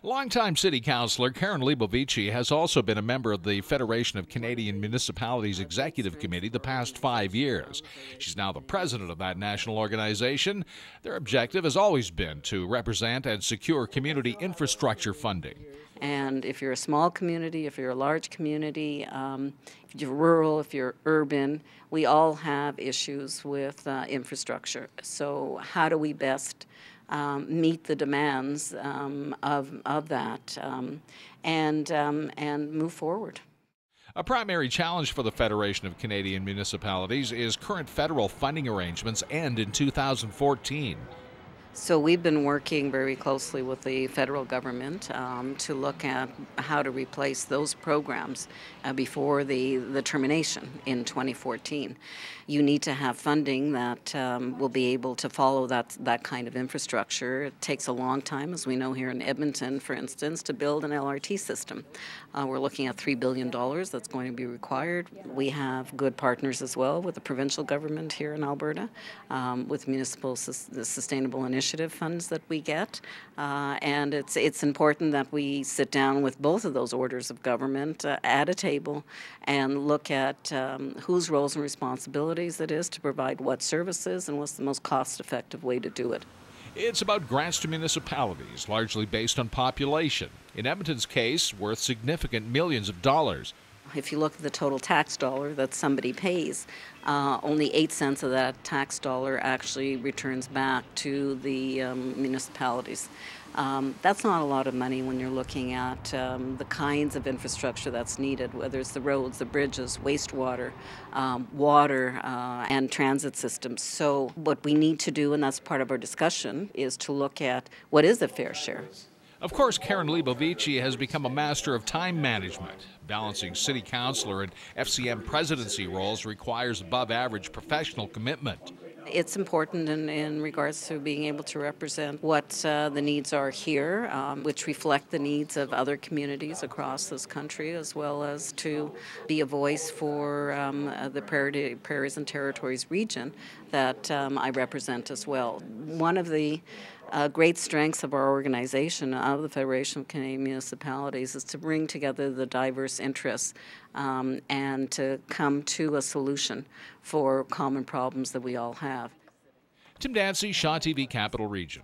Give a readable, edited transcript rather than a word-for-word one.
Longtime City Councillor Karen Leibovici has also been a member of the Federation of Canadian Municipalities Executive Committee the past 5 years. She's now the president of that national organization. Their objective has always been to represent and secure community infrastructure funding. And if you're a small community, if you're a large community, if you're rural, if you're urban, we all have issues with infrastructure. So how do we best meet the demands of that and move forward? A primary challenge for the Federation of Canadian Municipalities is current federal funding arrangements end in 2014. So we've been working very closely with the federal government to look at how to replace those programs before the termination in 2014. You need to have funding that will be able to follow that kind of infrastructure. It takes a long time, as we know here in Edmonton, for instance, to build an LRT system. We're looking at $3 billion that's going to be required. We have good partners as well with the provincial government here in Alberta, with municipal sustainable initiatives funds that we get, and it's important that we sit down with both of those orders of government at a table and look at whose roles and responsibilities it is to provide what services and what's the most cost-effective way to do it. It's about grants to municipalities, largely based on population. In Edmonton's case, worth significant millions of dollars. If you look at the total tax dollar that somebody pays, only 8 cents of that tax dollar actually returns back to the municipalities. That's not a lot of money when you're looking at the kinds of infrastructure that's needed, whether it's the roads, the bridges, wastewater, water, and transit systems. So what we need to do, and that's part of our discussion, is to look at what is a fair share. Of course, Karen Leibovici has become a master of time management. Balancing city councillor and FCM presidency roles requires above-average professional commitment. It's important in regards to being able to represent what the needs are here, which reflect the needs of other communities across this country, as well as to be a voice for the Prairies and Territories region that I represent as well. One of the great strengths of our organization, of the Federation of Canadian Municipalities, is to bring together the diverse interests and to come to a solution for common problems that we all have. Tim Dancy, Shaw TV Capital Region.